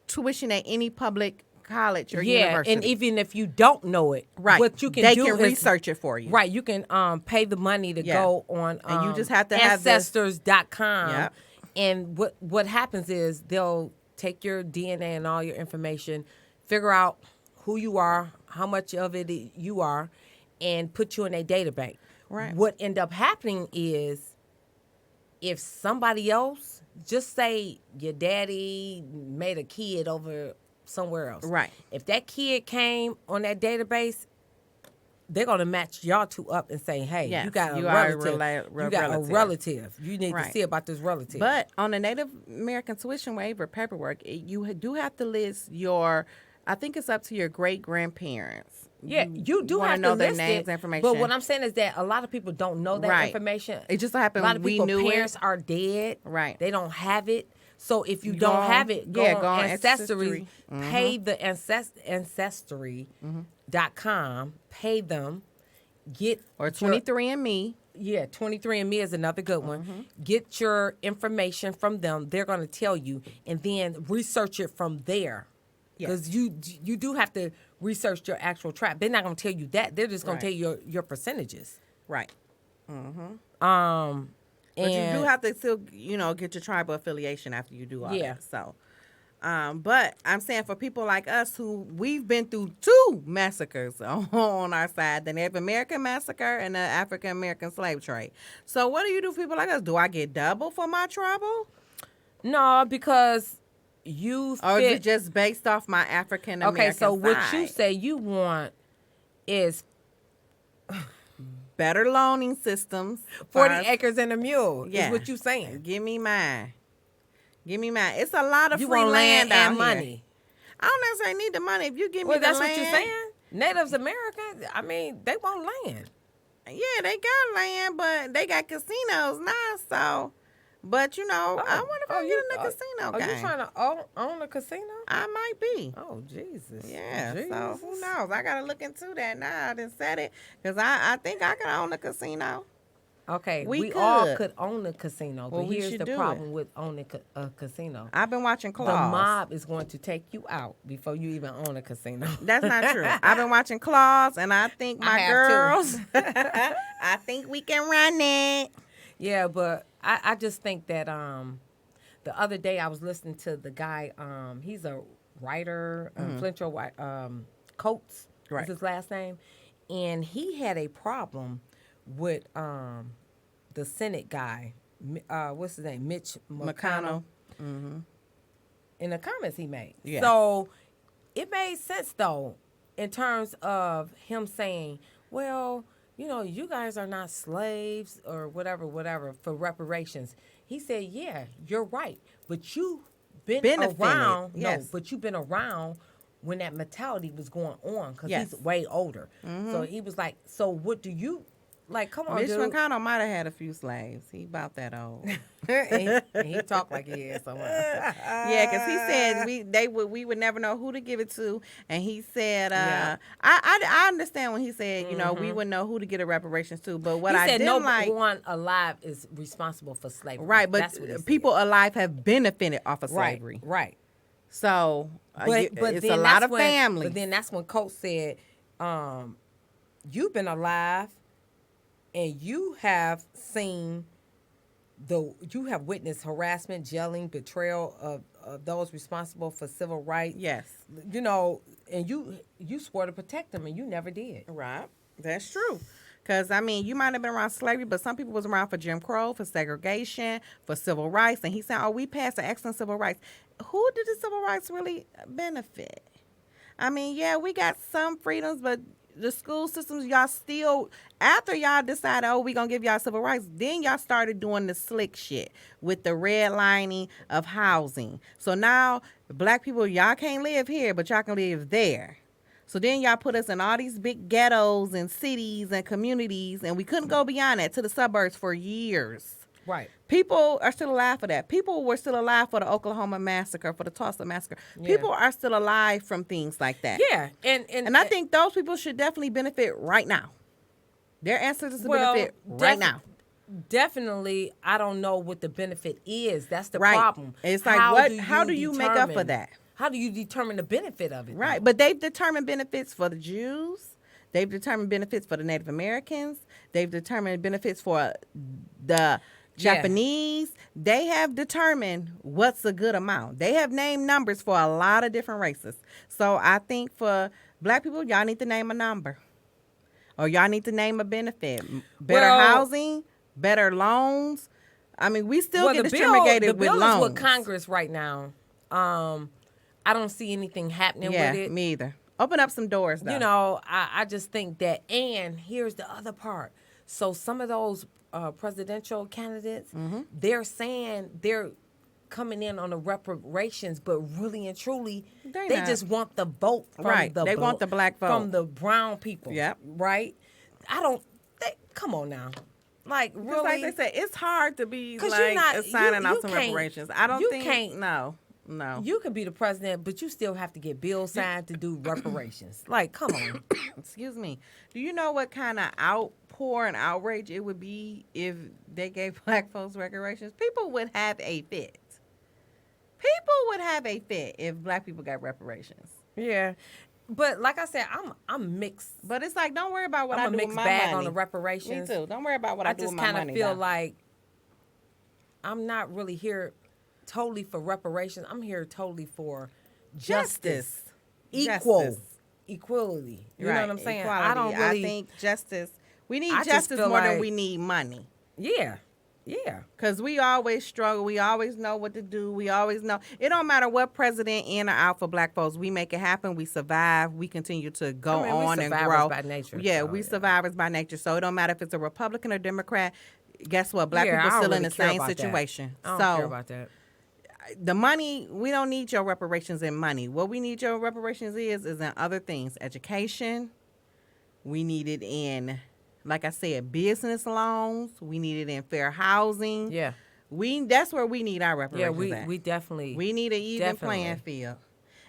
tuition at any public college or university. And even if you don't know it, right, what you can they do can is research it for you. Right, you can pay the money to go on and you just have to have ancestors.com. Yep. And what happens is they'll take your DNA and all your information, figure out who you are, how much of it you are, and put you in a data bank. Right. What end up happening is if somebody else, just say your daddy made a kid over somewhere else. Right. If that kid came on that database, they're going to match y'all two up and say, hey, Yes, you got a you are a relative. rela- You got relative. a relative. You need Right. to see about this relative. But on the Native American tuition waiver paperwork, you do have to list your, I think it's up to your great-grandparents. Yeah, you do wanna have know to their list names, it, information. But what I'm saying is that a lot of people don't know that Right. information. It just so happened a lot of we people knew parents it. are dead. Right. They don't have it. So if you Go don't on- have it, go yeah, on go on Ancestry, Ancestry. pay the Ancestry.com, pay them, get Or your- 23andMe. Yeah, 23andMe is another good one. Get your information from them. They're going to tell you, and then research it from there. Because you do have to research your actual tribe. They're not going to tell you that. They're just going Right. to tell you your percentages. Right. But But you do have to still, get your tribal affiliation after you do all Yeah. that. So, but I'm saying for people like us who we've been through 2 massacres on our side, the Native American massacre and the African American slave trade. So what do you do for people like us? Do I get double for my tribal? No, because you Or is fit. it just based off my African American Okay, so what you side? say you want is Better loaning systems. 40 for- acres and a mule. Yeah. Is what you saying. Give me mine. Give me mine. It's a lot of You free want land out and here. money. I don't necessarily need the money. If you give me Well, the that's land. what you're saying. Natives Americans, I mean, they want land. Yeah, they got land, but they got casinos now. So, but I wonder if I get in the casino Are game. you trying to own a casino? I might be. Oh, Jesus. Yeah. Jesus. So who knows? I gotta look into that now. I done said it because I think I can own a casino. Okay, We we all could. could own a casino, Well, but we here's should the do problem with owning a casino. I've been watching Claws. The mob is going to take you out before you even own a casino. That's not true. I've been watching Claws, and I think I my have girls. I think we can run it. Yeah, but I just think that the other day I was listening to the guy, he's a writer, Fletcher Coates Right. is his last name, and he had a problem with the Senate guy, what's his name, Mitch McConnell, in the comments he made. Yeah. So it made sense though, in terms of him saying, well, you guys are not slaves or whatever for reparations. He said, yeah, you're right, but you've been Benefited, around. yes. No, but you've been around when that mentality was going on because Yes. he's way older. So he was like, so what do you, come on, Mitch dude. McConnell might have had a few slaves. He about that old. and he talked like he is somewhere. Yeah, because he said we would never know who to give it to, and he said, Yeah. I understand when he said, we wouldn't know who to get a reparations to, but what He I said didn't no like, one alive is responsible for slavery. right, but That's what he said. people alive have benefited off of slavery, Right. so But it's then a lot that's of when, families. But then that's when Coach said, you've been alive and you have seen you have witnessed harassment, jailing, betrayal of those responsible for civil rights. Yes, And you swore to protect them and you never did. right, that's true. Because, you might have been around slavery, but some people was around for Jim Crow, for segregation, for civil rights. And he said, we passed an excellent civil rights. Who did the civil rights really benefit? Yeah, we got some freedoms, but the school systems, y'all still, after y'all decided, we going to give y'all civil rights, then y'all started doing the slick shit with the redlining of housing. So now, black people, y'all can't live here, but y'all can live there. So then y'all put us in all these big ghettos and cities and communities, and we couldn't go beyond that to the suburbs for years. Right. People are still alive for that. People were still alive for the Oklahoma massacre, for the Tulsa massacre. Yeah. People are still alive from things like that. Yeah. And I think those people should definitely benefit right now. Their ancestors should benefit right now. definitely, I don't know what the benefit is. That's the Right. problem. It's like, how do you make up for determine- that? How do you determine the benefit of it? Right. though? But they've determined benefits for the Jews. They've determined benefits for the Native Americans. They've determined benefits for the Japanese. They have determined what's a good amount. They have named numbers for a lot of different races. So I think for black people, y'all need to name a number. Or y'all need to name a benefit. Better Well- housing, better loans. I mean, we still get the discriminated bill with is loans. with Congress right now. I don't see anything happening Yeah, with it. me either. Open up some doors, though. You know, I just think that, and here's the other part. So some of those presidential candidates, Mm-hmm. they're saying they're coming in on the reparations, but really and truly, They they not. just want the vote from Right. the They want the black vote. from the brown people. Yep. Right. Come on now, like Just really. like they said, it's hard to be 'Cause like you're not- assigning you out some can't- reparations. I don't you think. can't- No. You could be the president, but you still have to get bills signed to do reparations. Like, come on. Excuse me. Do you know what kind of outpour and outrage it would be if they gave black folks reparations? People would have a fit. People would have a fit if black people got reparations. Yeah, but like I said, I'm mixed. But it's like, don't worry about what I I'm a do with mixed my bag money. on the reparations. Me too. Don't worry about what I, I do just with my kind money. of feel though. like I'm not really here totally for reparations. I'm here totally for justice, equal, Justice. equality. You Right. know what I'm saying? Equality. I don't really. I think justice. We need I just justice feel more than like- we need money. Yeah. Because we always struggle. We always know what to do. We always know. It don't matter what president in or out for black folks. We make it happen. We survive. We continue to go I mean, we on and survivors grow. by nature, Yeah, so, we yeah. survivors by nature. So it don't matter if it's a Republican or Democrat. Guess what? Black Yeah, people I don't still in really the care same about that. situation. I don't so care about that. the money, we don't need your reparations in money. What we need your reparations is in other things. Education. We need it in, like I said, business loans. We need it in fair housing. Yeah. That's where we need our Yeah, reparations at. we definitely. We need an even Definitely. playing field.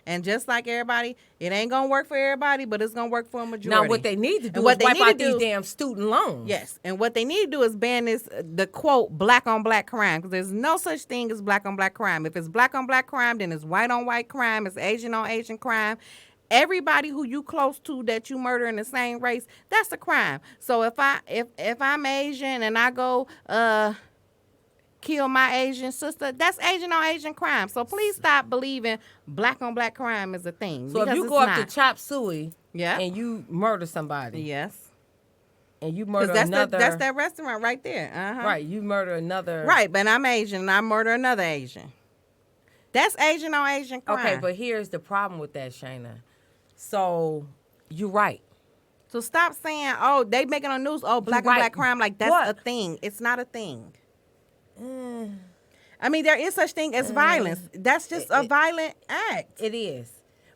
And just like everybody, it ain't going to work for everybody, but it's going to work for a majority. Now, what they need to do And what is they wipe need to out these do- damn student loans. Yes. And what they need to do is ban the quote, black on black crime. Because there's no such thing as black on black crime. If it's black on black crime, then it's white on white crime. It's Asian on Asian crime. Everybody who you close to that you murder in the same race, that's a crime. So if I'm Asian and I go kill my Asian sister, that's Asian on Asian crime. So please stop believing black on black crime is a thing. So if because you it's go up not. to Chop Suey Yeah. and you murder somebody, Yes. and you Because murder that's another, that's that restaurant right there. Uh-huh. right? You murder another, Right, but I'm Asian and I murder another Asian. That's Asian on Asian crime. Okay, but here's the problem with that, Shayna. So you're right. So stop saying, oh, they making on news, oh, black on right. black crime, like that's What? a thing. It's not a thing. I mean, there is such thing as violence. That's just a violent act. It is,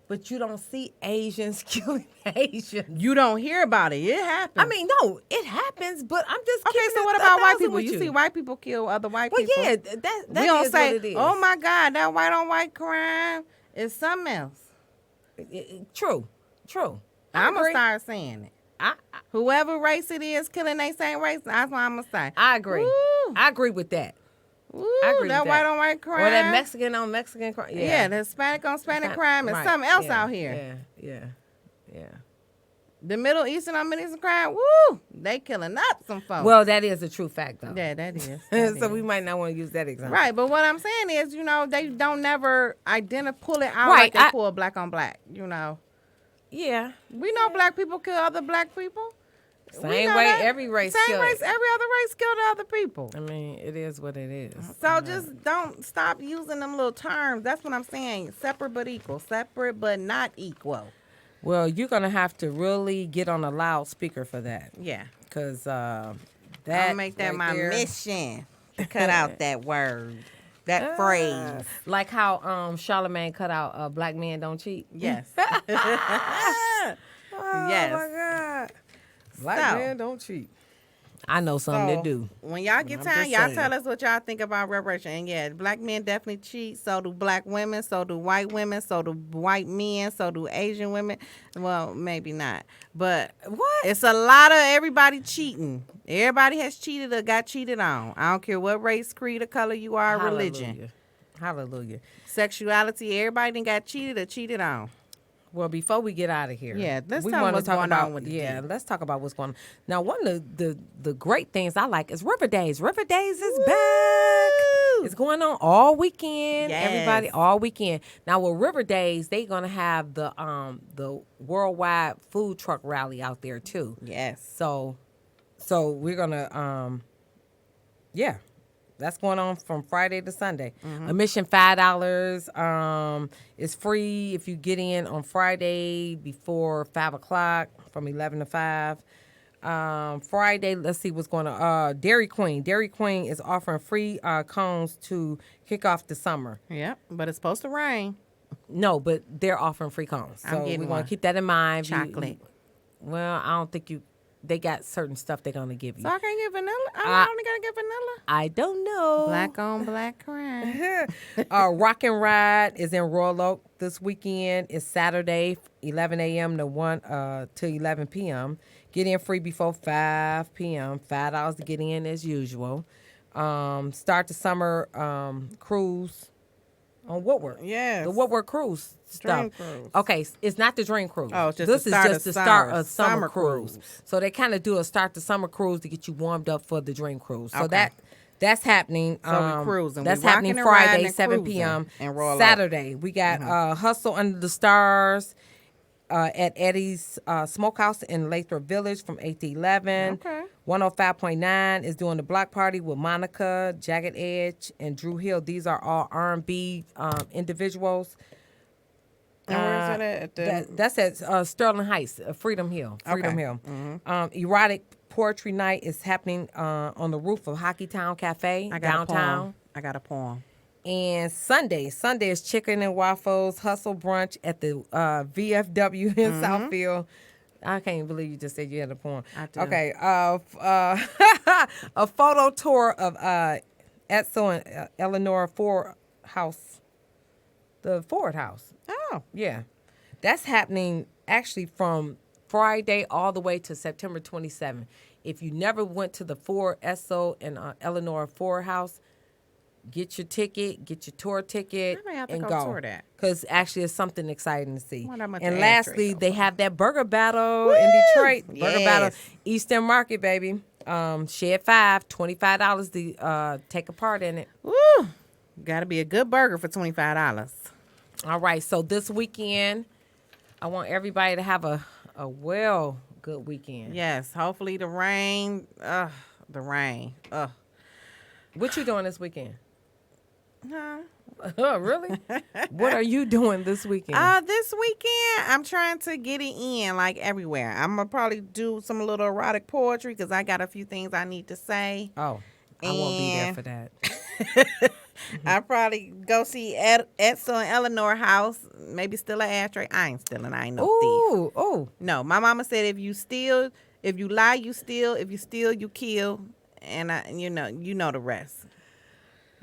but you don't see Asians killing Asians. You don't hear about it. It happens. I mean, no, it happens, but I'm just okay, keeping so it what about white 1,000 people? with You see white people kill other white Well, people. yeah, that we don't is say, what it is. oh my God, that white on white crime is something else. True. I'm going agree. to start saying it. Whoever race it is killing they same race, that's what I'm going to say. I agree. Woo. I agree with that. Woo, I agree that with white that. on white crime. Or that Mexican on Mexican crime. Yeah, the Hispanic on Hispanic crime is Right, something else yeah, out here. Yeah. The Middle Eastern on Middle Eastern crime, woo, they killing up some folks. Well, that is a true fact, though. yeah, that is. That So is. we might not want to use that example. Right, but what I'm saying is, they don't never pull it out Right, like they pull black on black, Yeah. We know black people kill other black people. We Same know way that. every race Same kills. race, every other race killed other people. I mean, it is what it is. So just don't stop using them little terms. That's what I'm saying. Separate but equal. Separate but not equal. Well, you're going to have to really get on a loudspeaker for that. Yeah. Because that I'll make that right my there- mission to cut out that word, that phrase. Like how Charlamagne cut out black men don't cheat. Yes. Oh, Yes. my God. Black So- men don't cheat. I know some that do. When y'all get I'm time, just y'all saying. tell us what y'all think about reparation. And yeah, black men definitely cheat. So do black women. So do white women. So do white men. So do Asian women. Well, maybe not. But What? it's a lot of everybody cheating. Everybody has cheated or got cheated on. I don't care what race, creed, or color you are, religion, Hallelujah. sexuality. Everybody done got cheated or cheated on. Well, before we get out of here, Yeah, let's we tell 'em wanna what's talk going about on with the yeah. D. Let's talk about what's going on now. One of the great things I like is River Days. River Days is back. It's going on all weekend. Everybody Yes. all weekend. Now with River Days, they gonna have the worldwide food truck rally out there too. Yes. So we're gonna yeah. That's going on from Friday to Sunday. Admission $5. It's free if you get in on Friday before 5:00 from 11 to 5. Friday, let's see what's going on. Dairy Queen. Dairy Queen is offering free cones to kick off the summer. Yep. But it's supposed to rain. No, but they're offering free cones. I'm So getting we want one. to keep that in mind. Chocolate. Well, I don't think they got certain stuff they're going to give you. So I can't get vanilla? I only gotta get vanilla? I don't know. Black on black crime. Rock and Ride is in Royal Oak this weekend. It's Saturday, 11 a.m. to 11 p.m. Get in free before 5 p.m. $5 to get in as usual. Start the summer cruise on Woodward. Yes. The Woodward cruise stuff. Dream cruise. Okay, it's not the Dream Cruise. Oh, it's just this the is start just of the start summer. of summer Summer cruise. cruise. So they kind of do a start the summer cruise to get you warmed up for the Dream Cruise. So Okay. that's happening. So we cruising. That's We happening rocking and riding Friday, and 7 cruising p.m. in Royal Oak. Saturday, we got Hustle Under the Stars at Eddie's Smokehouse in Lathrop Village from 8 to 11. Okay. 105.9 is doing the block party with Monica, Jagged Edge, and Drew Hill. These are all R&B individuals. And where's that at? That's at Sterling Heights, Freedom Hill. Freedom Okay. Mm-hmm. Hill. Erotic Poetry Night is happening on the roof of Hockey Town Cafe I got downtown. I got a poem. And Sunday is Chicken and Waffles Hustle Brunch at the VFW in Southfield. I can't believe you just said you had a poem. I do. Okay. A photo tour of Etzel and Eleanor Ford House. The Ford House. Oh. Yeah. That's happening actually from Friday all the way to September 27th. If you never went to the Ford Esso and Eleanor Ford House, get your ticket, get your tour ticket, I may have to and go go. tour that. Because actually it's something exciting to see. Wonder how much And the lastly, ad they trade have that burger battle in Detroit. Burger battle, Yes. Eastern Market, baby. Shed 5, $25 to take a part in it. Woo. Got to be a good burger for $25. All right, so this weekend, I want everybody to have a good weekend. Yes. Hopefully the rain. The rain. What you doing this weekend? Huh? Really? What are you doing this weekend? This weekend, I'm trying to get it in, like, everywhere. I'm going to probably do some little erotic poetry because I got a few things I need to say. Oh, I won't be there And- for that. I'll probably go see Etzel and Eleanor house. Maybe steal an ashtray. I ain't stealing. I ain't no thief. Ooh. No, my mama said if you steal, if you lie, you steal. If you steal, you kill. And you know the rest.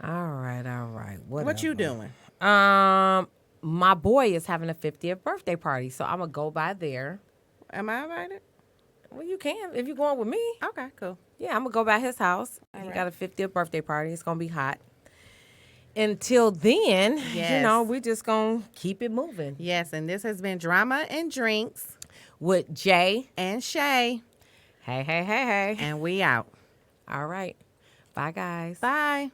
All right. What you doing? My boy is having a 50th birthday party, so I'm gonna go by there. Am I invited? Well, you can if you're going with me. Okay, cool. Yeah, I'm gonna go by his house. He got a 50th birthday party. It's gonna be hot. Until then, Yes. we just gonna keep it moving Yes, and this has been Drama and Drinks with Jay. and Shay, Hey. and we out. All right. Bye, guys. Bye.